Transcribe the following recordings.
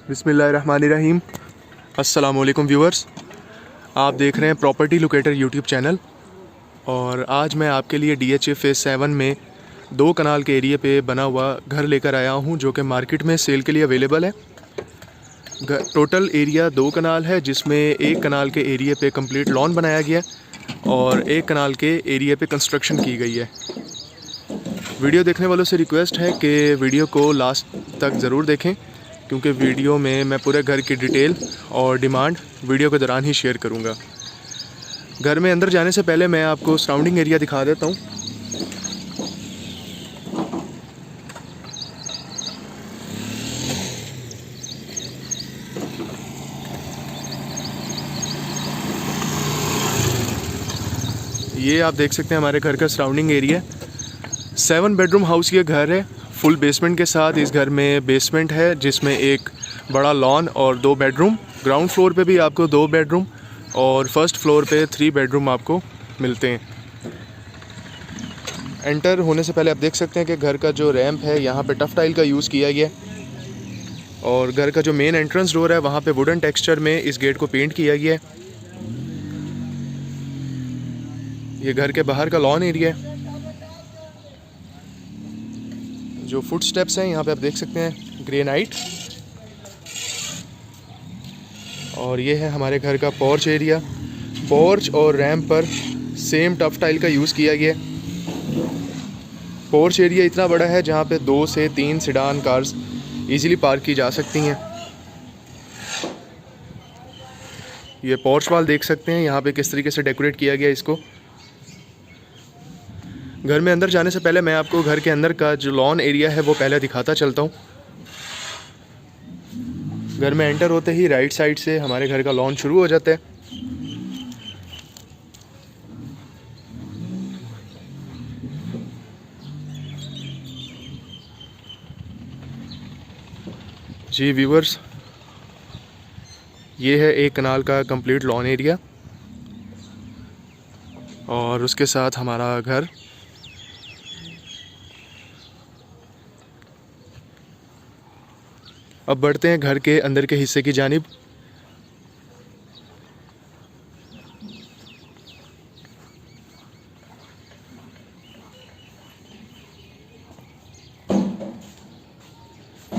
बिस्मिल्लाहिर्रहमानिर्रहीम। अस्सलाम वालेकुम व्यूअर्स, आप देख रहे हैं प्रॉपर्टी लोकेटर यूट्यूब चैनल। और आज मैं आपके लिए DHA फेज़ 7 में 2 कनाल के एरिया पे बना हुआ घर लेकर आया हूँ, जो कि मार्केट में सेल के लिए अवेलेबल है। टोटल एरिया 2 कनाल है, जिसमें 1 कनाल के एरिया पे कंप्लीट लॉन बनाया गया और 1 कनाल के एरिया पे कंस्ट्रक्शन की गई है। वीडियो देखने वालों से रिक्वेस्ट है कि वीडियो को लास्ट तक ज़रूर देखें, क्योंकि वीडियो में मैं पूरे घर की डिटेल और डिमांड वीडियो के दौरान ही शेयर करूंगा। घर में अंदर जाने से पहले मैं आपको सराउंडिंग एरिया दिखा देता हूं। ये आप देख सकते हैं हमारे घर का सराउंडिंग एरिया। 7 बेडरूम हाउस ये घर है, फुल बेसमेंट के साथ। इस घर में बेसमेंट है जिसमें एक बड़ा लॉन और 2 बेडरूम। ग्राउंड फ्लोर पे भी आपको 2 बेडरूम और फर्स्ट फ्लोर पे 3 बेडरूम आपको मिलते हैं। एंटर होने से पहले आप देख सकते हैं कि घर का जो रैंप है यहाँ पे टफ टाइल का यूज़ किया गया है और घर का जो मेन एंट्रेंस डोर है वहाँ पे वुडन टेक्सचर में इस गेट को पेंट किया गया है। ये घर के बाहर का लॉन एरिया है। जो फुट स्टेप्स हैं यहाँ पे आप देख सकते हैं ग्रेनाइट। और ये है हमारे घर का पोर्च एरिया। पोर्च और रैंप पर सेम टफ टाइल का यूज़ किया गया है। पोर्च एरिया इतना बड़ा है जहाँ पे 2 से 3 सेडान कार्स इजीली पार्क की जा सकती हैं। ये पोर्च वाल देख सकते हैं यहाँ पे किस तरीके से डेकोरेट किया गया इसको। घर में अंदर जाने से पहले मैं आपको घर के अंदर का जो लॉन एरिया है वो पहले दिखाता चलता हूँ। घर में एंटर होते ही राइट साइड से हमारे घर का लॉन शुरू हो जाता है। जी व्यूअर्स, ये है 1 कनाल का कंप्लीट लॉन एरिया और उसके साथ हमारा घर। अब बढ़ते हैं घर के अंदर के हिस्से की जानिब।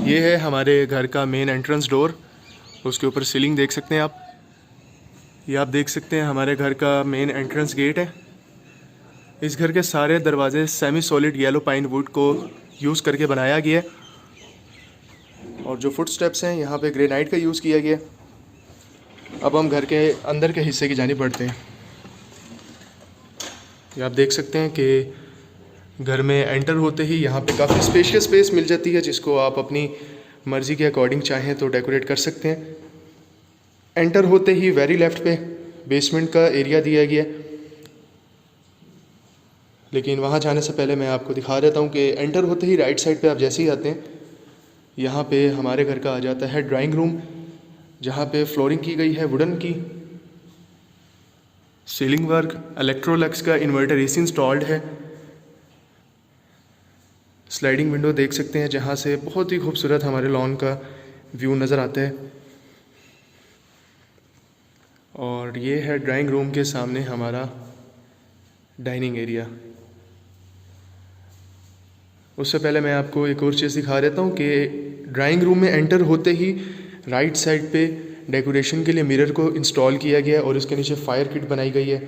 ये है हमारे घर का मेन एंट्रेंस डोर। उसके ऊपर सीलिंग देख सकते हैं आप। ये आप देख सकते हैं हमारे घर का मेन एंट्रेंस गेट है। इस घर के सारे दरवाजे semi solid yellow pine would को यूज़ करके बनाया गया है और जो फुट स्टेप्स हैं यहाँ पे ग्रेनाइट का यूज़ किया गया। अब हम घर के अंदर के हिस्से की जानिब बढ़ते हैं। ये आप देख सकते हैं कि घर में एंटर होते ही यहाँ पे काफ़ी स्पेशियस स्पेस मिल जाती है, जिसको आप अपनी मर्ज़ी के अकॉर्डिंग चाहें तो डेकोरेट कर सकते हैं। एंटर होते ही वेरी लेफ़्ट पे बेसमेंट का एरिया दिया गया, लेकिन वहाँ जाने से पहले मैं आपको दिखा देता हूँ कि एंटर होते ही राइट साइड पे आप जैसे ही आते हैं यहाँ पे हमारे घर का आ जाता है ड्राइंग रूम, जहाँ पे फ्लोरिंग की गई है वुडन की। सीलिंग वर्क, इलेक्ट्रोलक्स का इन्वर्टर AC इंस्टॉल्ड है। स्लाइडिंग विंडो देख सकते हैं जहाँ से बहुत ही खूबसूरत हमारे लॉन का व्यू नज़र आता है। और ये है ड्राइंग रूम के सामने हमारा डाइनिंग एरिया। उससे पहले मैं आपको एक और चीज़ दिखा देता हूँ कि ड्राइंग रूम में एंटर होते ही राइट साइड पे डेकोरेशन के लिए मिरर को इंस्टॉल किया गया और उसके नीचे फायर किट बनाई गई है।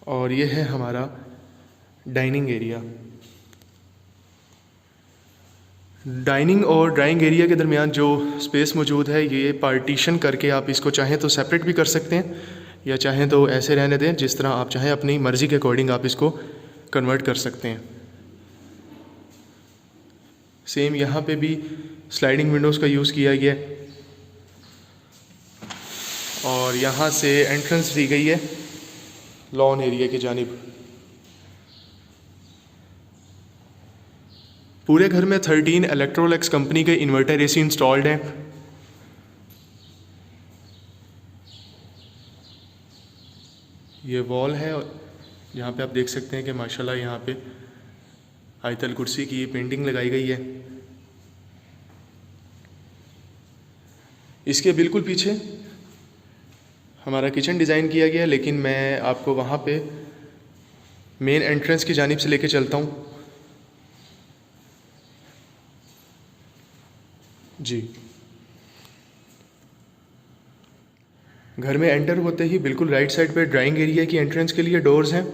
और ये है हमारा डाइनिंग एरिया। डाइनिंग और ड्राइंग एरिया के दरमियान जो स्पेस मौजूद है, ये पार्टीशन करके आप इसको चाहें तो सेपरेट भी कर सकते हैं या चाहें तो ऐसे रहने दें। जिस तरह आप चाहें अपनी मर्ज़ी के अकॉर्डिंग आप इसको कन्वर्ट कर सकते हैं। सेम यहाँ पे भी स्लाइडिंग विंडोज़ का यूज़ किया गया है और यहाँ से एंट्रेंस दी गई है लॉन एरिया की जानिब। पूरे घर में 13 इलेक्ट्रोलक्स कंपनी के इन्वर्टर AC इंस्टॉल्ड हैं। ये वॉल है जहाँ पे आप देख सकते हैं कि माशाल्लाह यहाँ पे आयतल कुर्सी की पेंटिंग लगाई गई है। इसके बिल्कुल पीछे हमारा किचन डिज़ाइन किया गया है, लेकिन मैं आपको वहाँ पे मेन एंट्रेंस की जानिब से लेके चलता हूँ। जी, घर में एंटर होते ही बिल्कुल राइट साइड पे ड्राइंग एरिया की एंट्रेंस के लिए डोर्स हैं,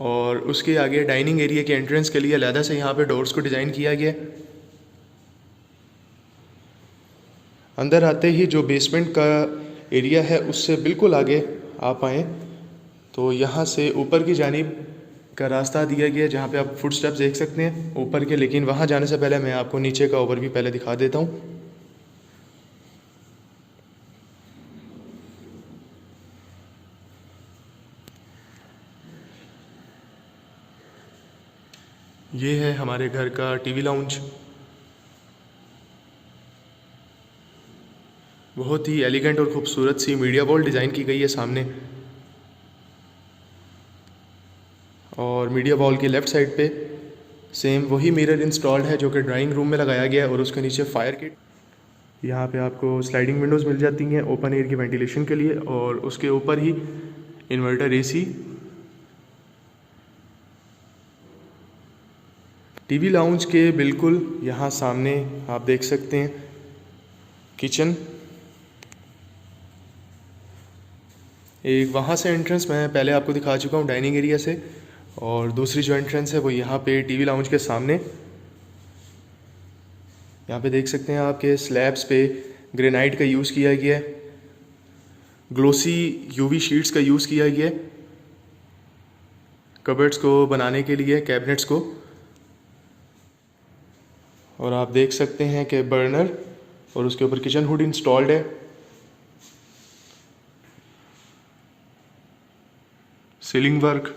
और उसके आगे डाइनिंग एरिया के एंट्रेंस के लिए अलहदा से यहाँ पे डोर्स को डिज़ाइन किया गया है। अंदर आते ही जो बेसमेंट का एरिया है उससे बिल्कुल आगे आप आएँ तो यहाँ से ऊपर की जानिब का रास्ता दिया गया है, जहाँ पे आप फुट स्टेप्स देख सकते हैं ऊपर के। लेकिन वहाँ जाने से पहले मैं आपको नीचे का ओवरव्यू पहले दिखा देता हूँ। ये है हमारे घर का टीवी लाउंज। बहुत ही एलिगेंट और ख़ूबसूरत सी मीडिया वॉल डिज़ाइन की गई है सामने, और मीडिया वॉल की लेफ़्ट साइड पे सेम वही मिरर इंस्टॉल्ड है जो कि ड्राइंग रूम में लगाया गया है, और उसके नीचे फायर किट। यहाँ पे आपको स्लाइडिंग विंडोज़ मिल जाती हैं ओपन एयर की वेंटिलेशन के लिए, और उसके ऊपर ही इन्वर्टर एसी। टीवी लाउंज के बिल्कुल यहाँ सामने आप देख सकते हैं किचन। एक वहाँ से एंट्रेंस मैं पहले आपको दिखा चुका हूँ डाइनिंग एरिया से, और दूसरी जो एंट्रेंस है वो यहाँ पे टीवी लाउंज के सामने। यहाँ पे देख सकते हैं आपके स्लैब्स पे ग्रेनाइट का यूज़ किया गया है, ग्लोसी यूवी शीट्स का यूज़ किया गया है कबर्ड्स को बनाने के लिए, कैबिनेट्स को। और आप देख सकते हैं कि बर्नर और उसके ऊपर किचन हुड इंस्टॉल्ड है। सीलिंग वर्क,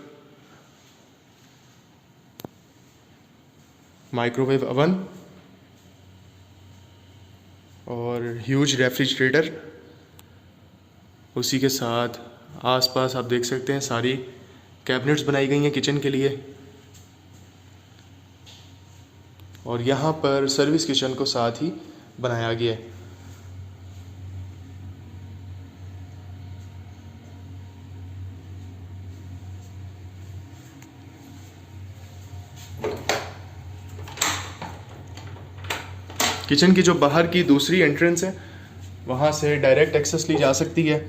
माइक्रोवेव ओवन और ह्यूज रेफ्रिजरेटर। उसी के साथ आसपास आप देख सकते हैं सारी कैबिनेट्स बनाई गई हैं किचन के लिए, और यहाँ पर सर्विस किचन को साथ ही बनाया गया है। किचन की जो बाहर की दूसरी एंट्रेंस है वहाँ से डायरेक्ट एक्सेस ली जा सकती है,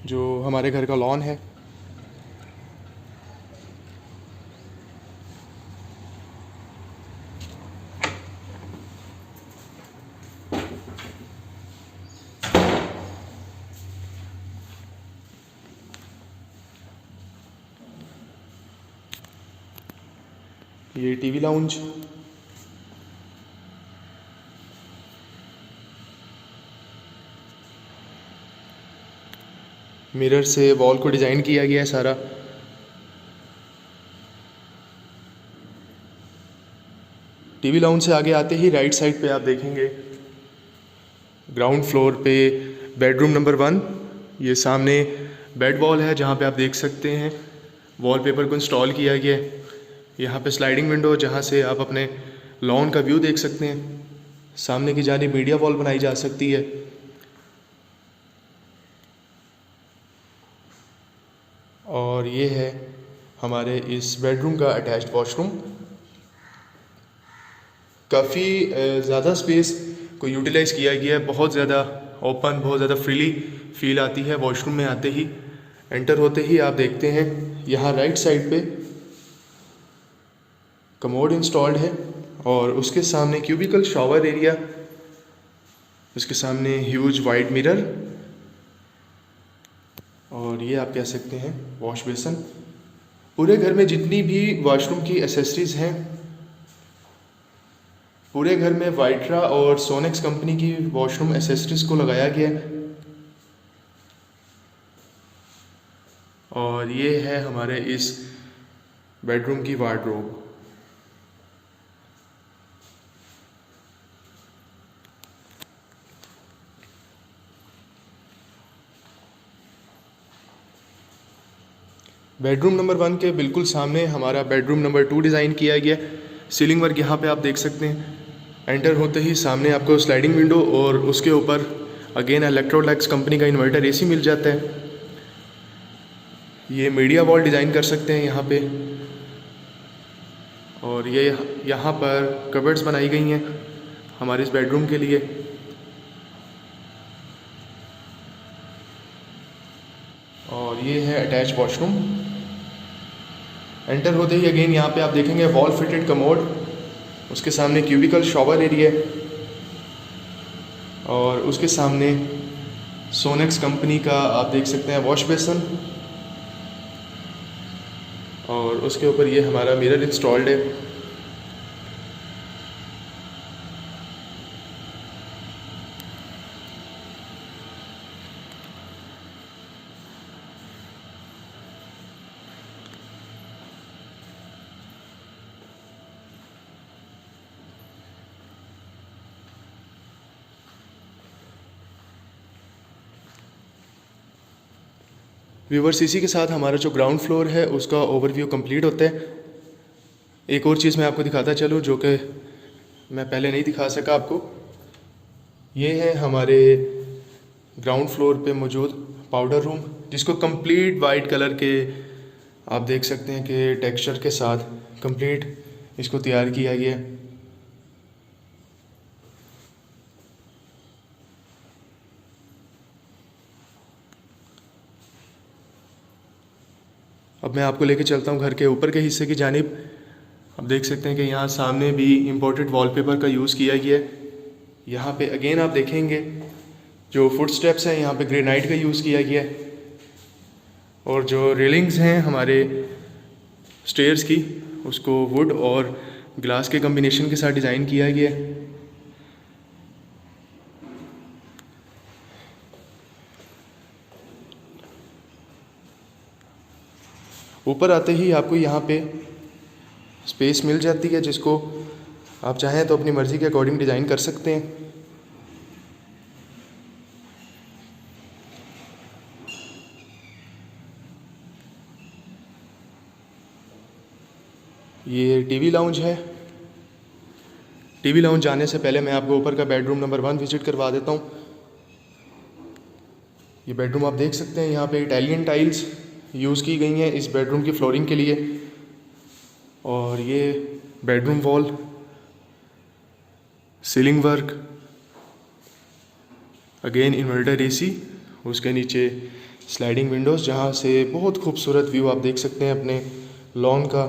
जो हमारे घर का लॉन है। ये टीवी लाउंज, मिरर से वॉल को डिज़ाइन किया गया है सारा। टीवी लाउंज से आगे आते ही राइट साइड पे आप देखेंगे ग्राउंड फ्लोर पे बेडरूम नंबर 1। ये सामने बेड वॉल है जहाँ पे आप देख सकते हैं वॉलपेपर को इंस्टॉल किया गया है। यहाँ पे स्लाइडिंग विंडो जहाँ से आप अपने लॉन का व्यू देख सकते हैं। सामने की जानिब मीडिया वॉल बनाई जा सकती है। और ये है हमारे इस बेडरूम का अटैच्ड वॉशरूम। काफ़ी ज़्यादा स्पेस को यूटिलाइज़ किया गया है, बहुत ज़्यादा ओपन, बहुत ज़्यादा फ्रीली फील आती है वॉशरूम में आते ही। एंटर होते ही आप देखते हैं यहाँ राइट साइड पे कमोड इंस्टॉल्ड है, और उसके सामने क्यूबिकल शॉवर एरिया, उसके सामने ह्यूज वाइड मिरर, और ये आप कह सकते हैं वॉश बेसन। पूरे घर में जितनी भी वॉशरूम की एसेसरीज हैं पूरे घर में वाइट्रा और सोनेक्स कंपनी की वॉशरूम एसेसरीज को लगाया गया है। और ये है हमारे इस बेडरूम की वार्डरोब। बेडरूम नंबर 1 के बिल्कुल सामने हमारा बेडरूम नंबर 2 डिज़ाइन किया गया है। सीलिंग वर्क यहाँ पे आप देख सकते हैं। एंटर होते ही सामने आपको स्लाइडिंग विंडो और उसके ऊपर अगेन इलेक्ट्रोलैक्स कंपनी का इन्वर्टर एसी मिल जाता है। ये मीडिया वॉल डिज़ाइन कर सकते हैं यहाँ पे। और ये यहाँ पर कबर्ड्स बनाई गई हैं हमारे इस बेडरूम के लिए। और ये है अटैच वॉशरूम। एंटर होते ही अगेन यहाँ पे आप देखेंगे वॉल फिटेड कमोड, उसके सामने क्यूबिकल शॉवर एरिया और उसके सामने सोनेक्स कंपनी का आप देख सकते हैं वॉश बेसन। और उसके ऊपर ये हमारा मिरर इंस्टॉल्ड है। व्यूवर्स, इसी के साथ हमारा जो ग्राउंड फ्लोर है उसका ओवरव्यू कंप्लीट होता है। एक और चीज़ मैं आपको दिखाता चलूँ जो कि मैं पहले नहीं दिखा सका आपको। ये है हमारे ग्राउंड फ्लोर पे मौजूद पाउडर रूम, जिसको कंप्लीट वाइट कलर के आप देख सकते हैं कि टेक्सचर के साथ कंप्लीट इसको तैयार किया गया है। अब मैं आपको लेके चलता हूँ घर के ऊपर के हिस्से की जानिब। आप देख सकते हैं कि यहाँ सामने भी इम्पोर्टेड वॉलपेपर का यूज़ किया गया है। यहाँ पे अगेन आप देखेंगे जो फुट स्टेप्स हैं यहाँ पे ग्रेनाइट का यूज़ किया गया है। और जो रेलिंग्स हैं हमारे स्टेयर्स की, उसको वुड और ग्लास के कम्बिनेशन के साथ डिज़ाइन किया गया है। ऊपर आते ही आपको यहाँ पे स्पेस मिल जाती है, जिसको आप चाहें तो अपनी मर्ज़ी के अकॉर्डिंग डिज़ाइन कर सकते हैं। ये टीवी लाउंज है। टीवी लाउंज जाने से पहले मैं आपको ऊपर का बेडरूम नंबर 1 विज़िट करवा देता हूँ। ये बेडरूम आप देख सकते हैं, यहाँ पे इटालियन टाइल्स यूज़ की गई हैं इस बेडरूम की फ्लोरिंग के लिए। और ये bedroom wall, ceiling work, again inverter AC, उसके नीचे स्लाइडिंग विंडोज़ जहाँ से बहुत खूबसूरत व्यू आप देख सकते हैं अपने लॉन का।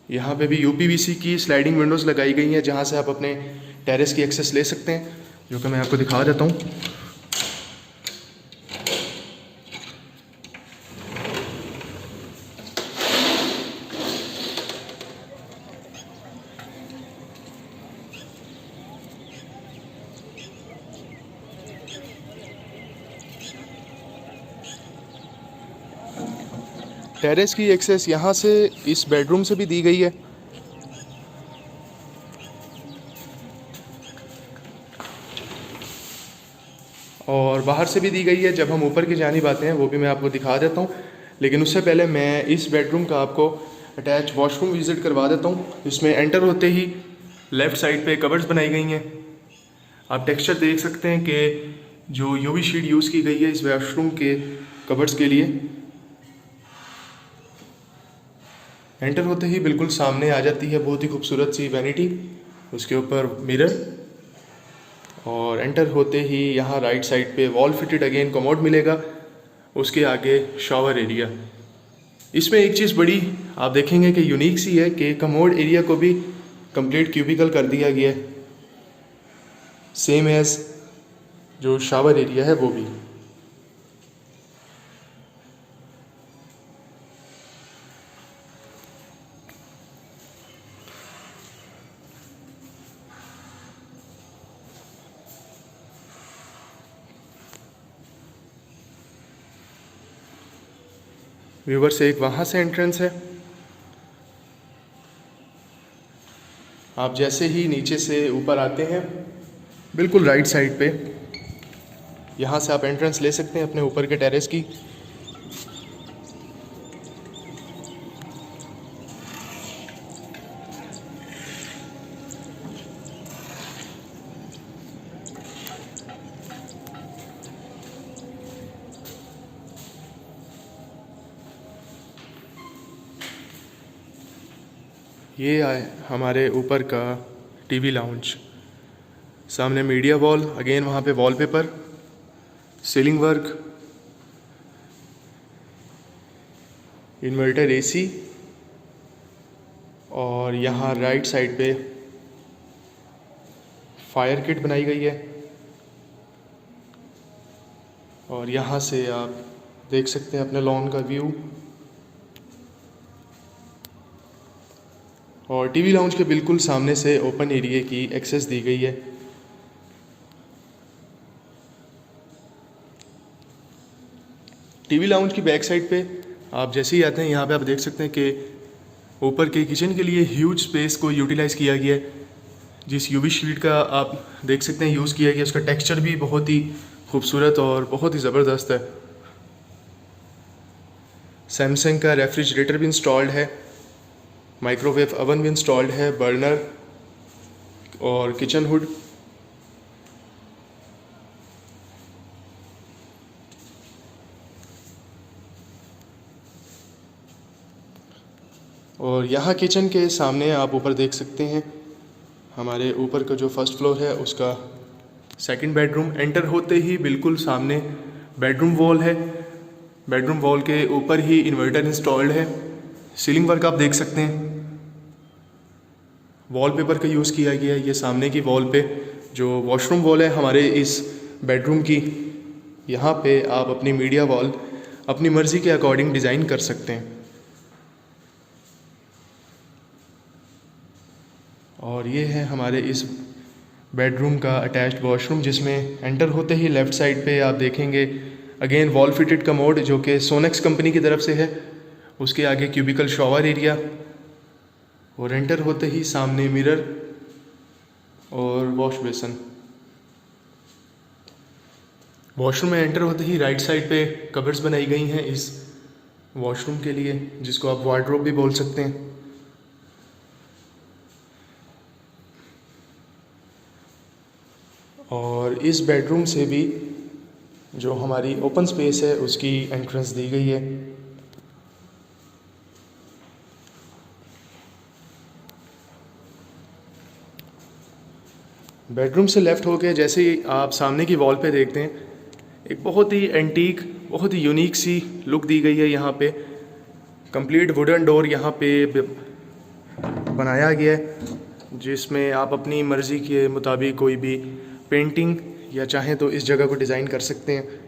यहाँ पे भी यूपीवीसी की स्लाइडिंग विंडोज़ लगाई गई हैं जहाँ से आप अपने टेरेस की एक्सेस ले सकते हैं, जो कि मैं आपको दिखा देता हूँ। टेरेस की एक्सेस यहाँ से इस बेडरूम से भी दी गई है। और बाहर से भी दी गई है। जब हम ऊपर की जानिब आते हैं वो भी मैं आपको दिखा देता हूँ, लेकिन उससे पहले मैं इस बेडरूम का आपको अटैच वॉशरूम विज़िट करवा देता हूँ। इसमें एंटर होते ही लेफ़्ट साइड पे कबर्ड्स बनाई गई हैं। आप टेक्सचर देख सकते हैं कि जो यूवी शीट यूज़ की गई है इस वॉशरूम के कबर्ड्स के लिए। एंटर होते ही बिल्कुल सामने आ जाती है बहुत ही खूबसूरत सी वैनिटी, उसके ऊपर मिरर। और एंटर होते ही यहाँ राइट साइड पे वॉल फिटेड अगेन कमोड मिलेगा, उसके आगे शॉवर एरिया। इसमें एक चीज़ बड़ी आप देखेंगे कि यूनिक सी है कि कमोड एरिया को भी कंप्लीट क्यूबिकल कर दिया गया है, सेम एज जो शॉवर एरिया है वो भी। व्यूवर से एक वहाँ से एंट्रेंस है। आप जैसे ही नीचे से ऊपर आते हैं बिल्कुल राइट साइड पे। यहाँ से आप एंट्रेंस ले सकते हैं अपने ऊपर के टेरेस की। ये आए हमारे ऊपर का टीवी लाउंज। सामने मीडिया वॉल, अगेन वहाँ पे wallpaper, ceiling work, inverter AC, और यहाँ राइट साइड पे फायर किट बनाई गई है। और यहाँ से आप देख सकते हैं अपने लॉन का व्यू। और टीवी लाउंज के बिल्कुल सामने से ओपन एरिया की एक्सेस दी गई है। टीवी लाउंज की बैक साइड पे आप जैसे ही आते हैं, यहाँ पे आप देख सकते हैं कि ऊपर के किचन के लिए ह्यूज स्पेस को यूटिलाइज़ किया गया है। जिस यूवी शीट का आप देख सकते हैं यूज़ किया गया, उसका टेक्सचर भी बहुत ही खूबसूरत और बहुत ही ज़बरदस्त है। सैमसंग का रेफ्रिजरेटर भी इंस्टॉल्ड है, माइक्रोवेव अवन भी इंस्टॉल्ड है, बर्नर और किचन हुड। और यहाँ किचन के सामने आप ऊपर देख सकते हैं हमारे ऊपर का जो फर्स्ट फ्लोर है उसका सेकंड बेडरूम। एंटर होते ही बिल्कुल सामने बेडरूम वॉल है। बेडरूम वॉल के ऊपर ही इन्वर्टर इंस्टॉल्ड है। सीलिंग वर्क आप देख सकते हैं, वॉलपेपर का यूज़ किया गया है। ये सामने की वॉल पे जो वॉशरूम वॉल है हमारे इस बेडरूम की, यहाँ पे आप अपनी मीडिया वॉल अपनी मर्ज़ी के अकॉर्डिंग डिज़ाइन कर सकते हैं। और ये है हमारे इस बेडरूम का अटैच्ड वॉशरूम, जिसमें एंटर होते ही लेफ़्ट साइड पे आप देखेंगे अगेन वॉल फिटेड कमोड जो कि सोनेक्स कंपनी की तरफ से है। उसके आगे क्यूबिकल शॉवर एरिया, और एंटर होते ही सामने मिरर और वॉश बेसन। वॉशरूम में एंटर होते ही राइट साइड पे कबर्ड्स बनाई गई हैं इस वॉशरूम के लिए, जिसको आप वार्डरोब भी बोल सकते हैं। और इस बेडरूम से भी जो हमारी ओपन स्पेस है उसकी एंट्रेंस दी गई है। बेडरूम से लेफ़्ट होके जैसे ही आप सामने की वॉल पे देखते हैं, एक बहुत ही एंटीक, बहुत ही यूनिक सी लुक दी गई है। यहाँ पे कंप्लीट वुडन डोर यहाँ पे बनाया गया है, जिसमें आप अपनी मर्ज़ी के मुताबिक कोई भी पेंटिंग या चाहें तो इस जगह को डिज़ाइन कर सकते हैं।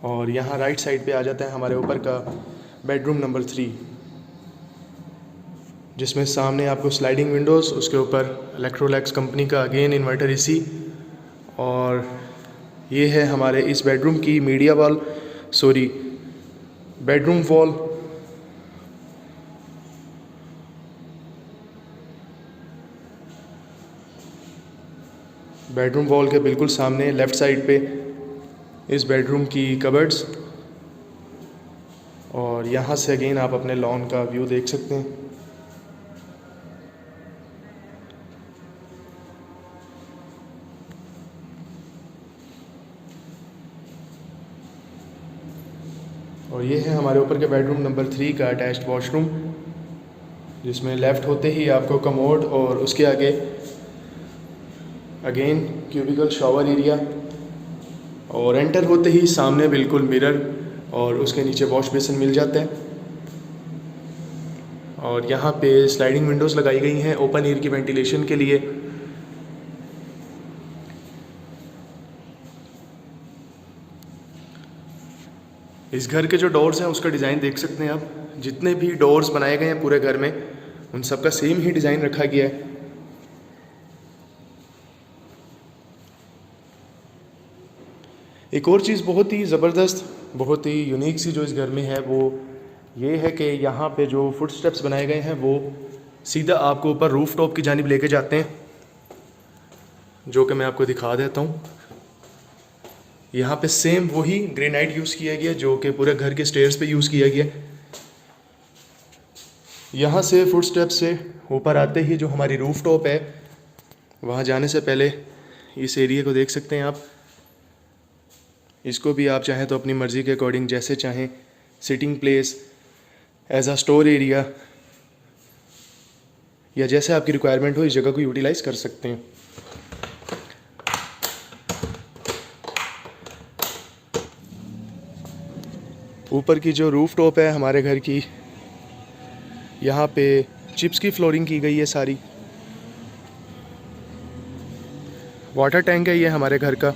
और यहाँ राइट साइड पे आ जाता है हमारे ऊपर का बेडरूम नंबर 3, जिसमें सामने आपको स्लाइडिंग विंडोज़, उसके ऊपर इलेक्ट्रोलैक्स कंपनी का अगेन इन्वर्टर एसी। और ये है हमारे इस बेडरूम की media wall, sorry bedroom wall. Bedroom wall के बिल्कुल सामने लेफ़्ट साइड पे इस बेडरूम की कबर्ड्स, और यहाँ से अगेन आप अपने लॉन का व्यू देख सकते हैं। और ये है हमारे ऊपर के बेडरूम नंबर 3 का अटैच्ड वॉशरूम, जिसमें लेफ़्ट होते ही आपको कमोड और उसके आगे अगेन क्यूबिकल शॉवर एरिया, और एंटर होते ही सामने बिल्कुल मिरर और उसके नीचे वॉश बेसिन मिल जाता है। और यहाँ पे स्लाइडिंग विंडोज़ लगाई गई हैं ओपन एयर की वेंटिलेशन के लिए। इस घर के जो डोर्स हैं उसका डिज़ाइन देख सकते हैं आप। जितने भी डोर्स बनाए गए हैं पूरे घर में, उन सब का सेम ही डिज़ाइन रखा गया है। एक और चीज़ बहुत ही ज़बरदस्त, बहुत ही यूनिक सी जो इस घर में है वो ये है कि यहाँ पे जो फुट स्टेप्स बनाए गए हैं वो सीधा आपको ऊपर रूफ टॉप की जानिब लेके जाते हैं, जो कि मैं आपको दिखा देता हूँ। यहाँ पे सेम वही ग्रेनाइट यूज़ किया गया जो कि पूरे घर के स्टेयर्स पे यूज़ किया गया। यहाँ से फुट स्टेप से ऊपर आते ही जो हमारी रूफ टॉप है, वहाँ जाने से पहले इस एरिया को देख सकते हैं आप। इसको भी आप चाहें तो अपनी मर्ज़ी के अकॉर्डिंग जैसे चाहें, sitting place, as a store area, या जैसे आपकी रिक्वायरमेंट हो इस जगह को यूटिलाइज़ कर सकते हैं। ऊपर की जो रूफ टॉप है हमारे घर की, यहाँ पे चिप्स की फ्लोरिंग की गई है सारी। वाटर टैंक है ये हमारे घर का।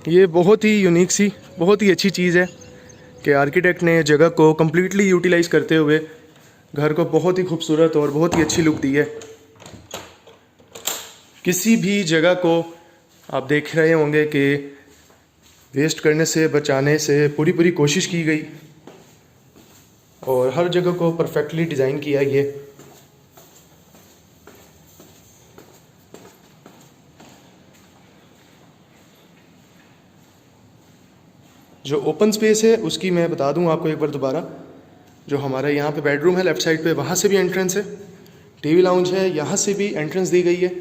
ये बहुत ही यूनिक सी, बहुत ही अच्छी चीज़ है कि आर्किटेक्ट ने जगह को कम्प्लीटली यूटिलाइज़ करते हुए घर को बहुत ही खूबसूरत और बहुत ही अच्छी लुक दी है। किसी भी जगह को आप देख रहे होंगे कि वेस्ट करने से बचाने से पूरी कोशिश की गई और हर जगह को परफेक्टली डिज़ाइन किया ये। जो ओपन स्पेस है उसकी मैं बता दूं आपको एक बार दोबारा। जो हमारा यहाँ पे बेडरूम है लेफ़्ट साइड पे, वहाँ से भी एंट्रेंस है। टीवी लाउंज है, यहाँ से भी एंट्रेंस दी गई है।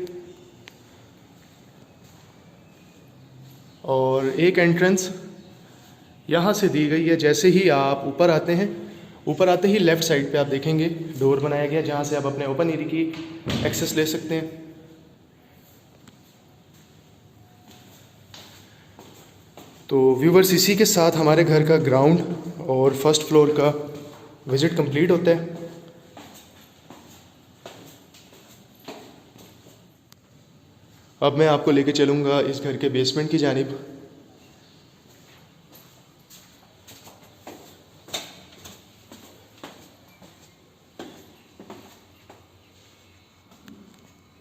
और एक एंट्रेंस यहाँ से दी गई है। जैसे ही आप ऊपर आते हैं, ऊपर आते ही लेफ़्ट साइड पे आप देखेंगे डोर बनाया गया जहाँ से आप अपने ओपन एरिया की एक्सेस ले सकते हैं। तो व्यूवर्स, इसी के साथ हमारे घर का ग्राउंड और फर्स्ट फ्लोर का विज़िट कंप्लीट होता है। अब मैं आपको लेके चलूँगा इस घर के बेसमेंट की जानिब।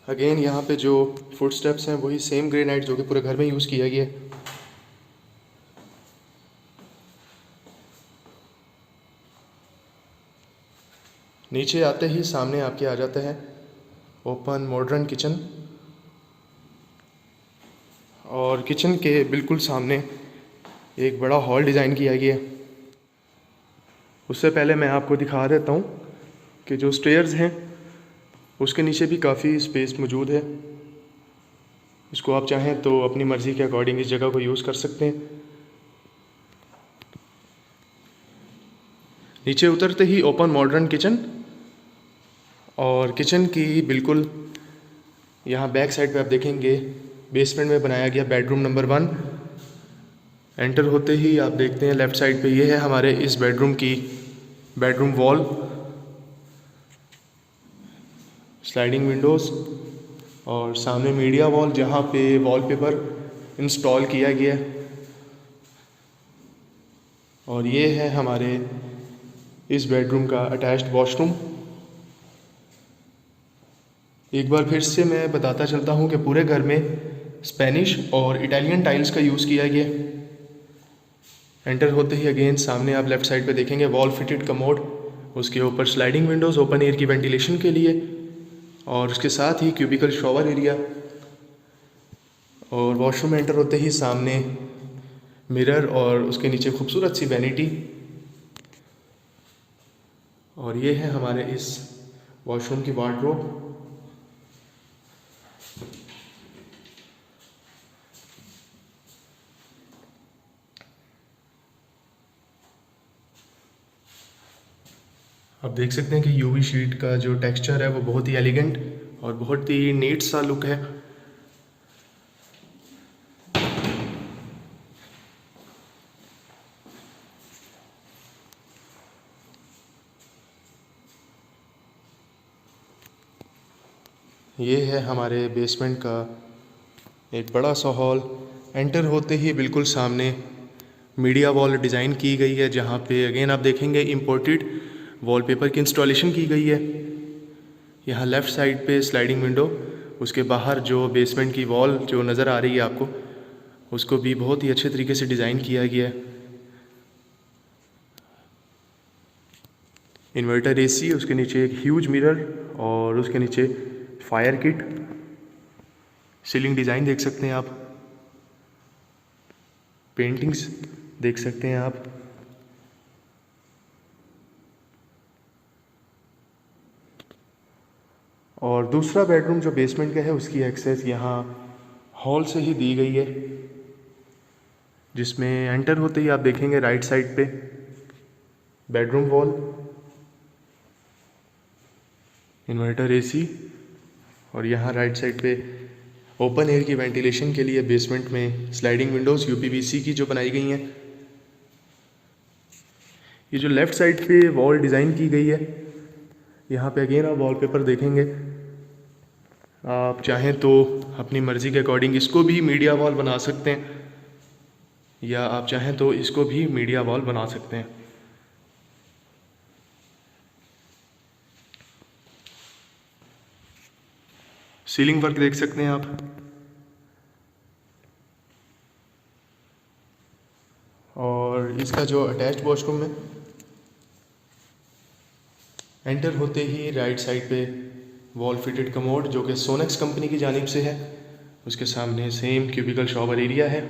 अगेन यहाँ पे जो फुट स्टेप्स हैं वही सेम ग्रेनाइट जो कि पूरे घर में यूज़ किया गया है। नीचे आते ही सामने आपके आ जाता है ओपन मॉडर्न किचन, और किचन के बिल्कुल सामने एक बड़ा हॉल डिज़ाइन किया गया है। उससे पहले मैं आपको दिखा देता हूँ कि जो स्टेयर्स हैं उसके नीचे भी काफ़ी स्पेस मौजूद है। इसको आप चाहें तो अपनी मर्ज़ी के अकॉर्डिंग इस जगह को यूज़ कर सकते हैं। नीचे उतरते ही ओपन मॉडर्न किचन, और किचन की बिल्कुल यहाँ बैक साइड पे आप देखेंगे बेसमेंट में बनाया गया बेडरूम नंबर 1। एंटर होते ही आप देखते हैं लेफ़्ट साइड पे ये है हमारे इस बेडरूम की बेडरूम वॉल, स्लाइडिंग विंडोज़, और सामने मीडिया वॉल जहाँ पे वॉलपेपर इंस्टॉल किया गया है। और ये है हमारे इस बेडरूम का अटैच्ड वॉशरूम। एक बार फिर से मैं बताता चलता हूँ कि पूरे घर में स्पेनिश और इटालियन टाइल्स का यूज़ किया गया। एंटर होते ही अगेन सामने आप लेफ़्ट साइड पे देखेंगे वॉल फिटेड कमोड, उसके ऊपर स्लाइडिंग विंडोज़ ओपन एयर की वेंटिलेशन के लिए, और उसके साथ ही क्यूबिकल शॉवर एरिया। और वॉशरूम में एंटर होते ही सामने मिरर और उसके नीचे खूबसूरत सी वैनिटी। और ये है हमारे इस वॉशरूम की वार्डरोब। आप देख सकते हैं कि यूवी शीट का जो टेक्सचर है वो बहुत ही एलिगेंट और बहुत ही नीट सा लुक है। ये है हमारे बेसमेंट का एक बड़ा सा हॉल। एंटर होते ही बिल्कुल सामने मीडिया वॉल डिज़ाइन की गई है, जहाँ पे अगेन आप देखेंगे इम्पोर्टेड वॉलपेपर की इंस्टॉलेशन की गई है। यहाँ लेफ़्ट साइड पे स्लाइडिंग विंडो, उसके बाहर जो बेसमेंट की वॉल जो नज़र आ रही है आपको, उसको भी बहुत ही अच्छे तरीके से डिज़ाइन किया गया है। इन्वर्टर एसी, उसके नीचे एक ह्यूज मिरर और उसके नीचे फायर किट। सीलिंग डिज़ाइन देख सकते हैं आप, पेंटिंग्स देख सकते हैं आप। और दूसरा बेडरूम जो बेसमेंट का है उसकी एक्सेस यहाँ हॉल से ही दी गई है, जिसमें एंटर होते ही आप देखेंगे राइट साइड पे बेडरूम वॉल, इन्वर्टर एसी, और यहाँ राइट साइड पे ओपन एयर की वेंटिलेशन के लिए बेसमेंट में स्लाइडिंग विंडोज़ यूपीवीसी की जो बनाई गई हैं। ये जो लेफ़्ट साइड पे वॉल डिज़ाइन की गई है, यहाँ पे अगेन आप वॉलपेपर देखेंगे। आप चाहें तो अपनी मर्ज़ी के अकॉर्डिंग इसको भी मीडिया वॉल बना सकते हैं, या आप चाहें तो इसको भी मीडिया वॉल बना सकते हैं। सीलिंग वर्क देख सकते हैं आप। और इसका जो अटैच्ड वॉशरूम है, एंटर होते ही राइट साइड पे वॉल फिटेड कमोड जो कि सोनेक्स कंपनी की जानिब से है, उसके सामने सेम क्यूबिकल शॉवर एरिया है।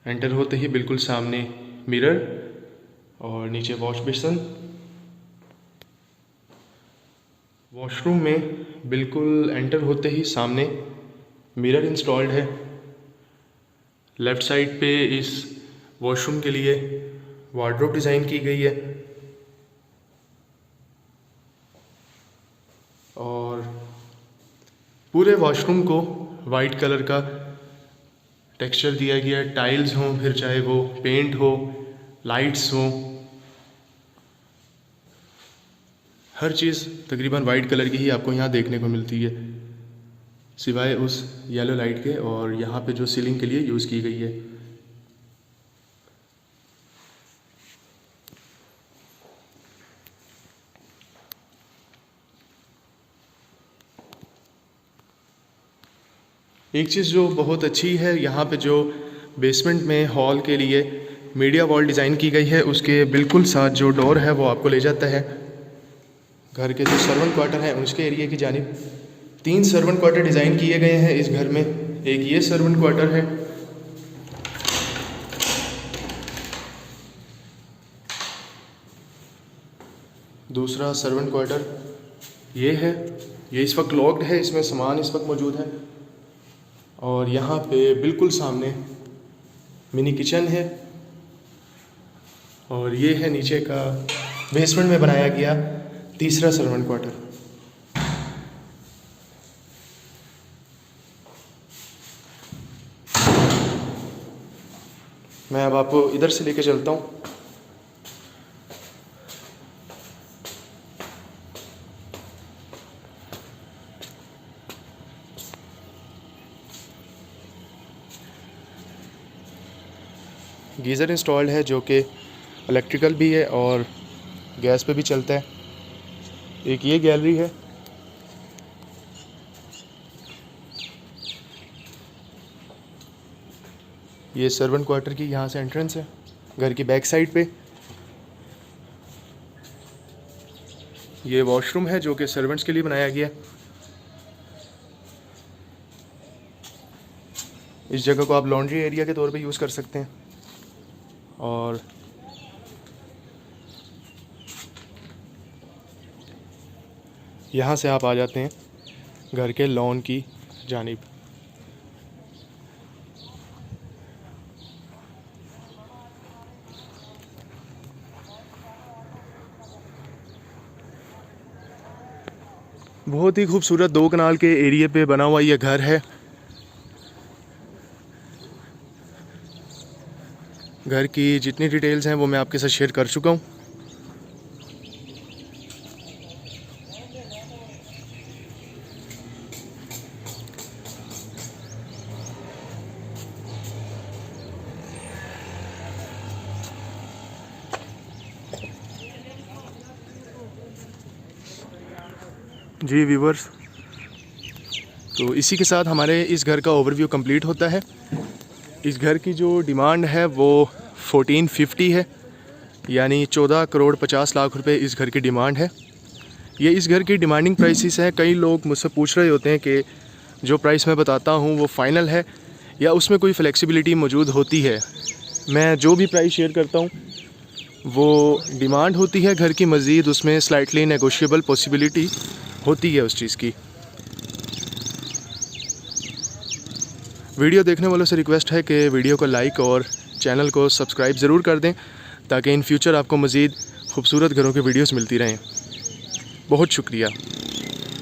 एंटर होते ही बिल्कुल सामने मिरर और नीचे वॉश बेसिन। वॉशरूम में बिल्कुल एंटर होते ही सामने मिरर इंस्टॉल्ड है। लेफ़्ट साइड पे इस वॉशरूम के लिए वार्डरोब डिज़ाइन की गई है, और पूरे वॉशरूम को वाइट कलर का टेक्सचर दिया गया है। टाइल्स हों, फिर चाहे वो पेंट हो, लाइट्स हों, हर चीज़ तकरीबन वाइट कलर की ही आपको यहाँ देखने को मिलती है, सिवाय उस येलो लाइट के। और यहाँ पे जो सीलिंग के लिए यूज़ की गई है। एक चीज़ जो बहुत अच्छी है, यहाँ पे जो बेसमेंट में हॉल के लिए मीडिया वॉल डिज़ाइन की गई है, उसके बिल्कुल साथ जो डोर है वो आपको ले जाता है घर के जो सर्वेंट क्वार्टर हैं उसके एरिया की जानिब। 3 सर्वेंट क्वार्टर डिज़ाइन किए गए हैं इस घर में। एक ये सर्वेंट क्वार्टर है, दूसरा सर्वेंट क्वार्टर ये है, ये इस वक्त लॉक्ड है, इसमें सामान इस वक्त मौजूद है। और यहाँ पे बिल्कुल सामने मिनी किचन है, और ये है नीचे का बेसमेंट में बनाया गया तीसरा सर्वेंट क्वार्टर। मैं अब आपको इधर से लेके चलता हूँ। गीज़र इंस्टॉल्ड है जो कि इलेक्ट्रिकल भी है और गैस पे भी चलता है। एक ये गैलरी है, ये सर्वेंट क्वार्टर की यहाँ से एंट्रेंस है। घर की बैक साइड पे ये वॉशरूम है जो कि सर्वेंट्स के लिए बनाया गया। इस जगह को आप लॉन्ड्री एरिया के तौर पे यूज़ कर सकते हैं। और यहाँ से आप आ जाते हैं घर के लॉन की जानिब। बहुत ही खूबसूरत 2 कनाल के एरिया पे बना हुआ ये घर है। घर की जितनी डिटेल्स हैं वो मैं आपके साथ शेयर कर चुका हूँ। जी व्यूवर्स, तो इसी के साथ हमारे इस घर का ओवरव्यू कंप्लीट होता है। इस घर की जो डिमांड है वो 1450 है, यानी 14 करोड़ 50 लाख रुपए इस घर की डिमांड है। ये इस घर की डिमांडिंग प्राइसेस हैं। कई लोग मुझसे पूछ रहे होते हैं कि जो प्राइस मैं बताता हूँ वो फ़ाइनल है या उसमें कोई फ्लेक्सिबिलिटी मौजूद होती है। मैं जो भी प्राइस शेयर करता हूँ वो डिमांड होती है घर की, मज़ीद उसमें स्लाइटली नेगोशिएबल पॉसिबिलिटी होती है उस चीज़ की। वीडियो देखने वालों से रिक्वेस्ट है कि वीडियो को लाइक और चैनल को सब्सक्राइब ज़रूर कर दें ताकि इन फ्यूचर आपको मज़ीद खूबसूरत घरों के वीडियोस मिलती रहें। बहुत शुक्रिया।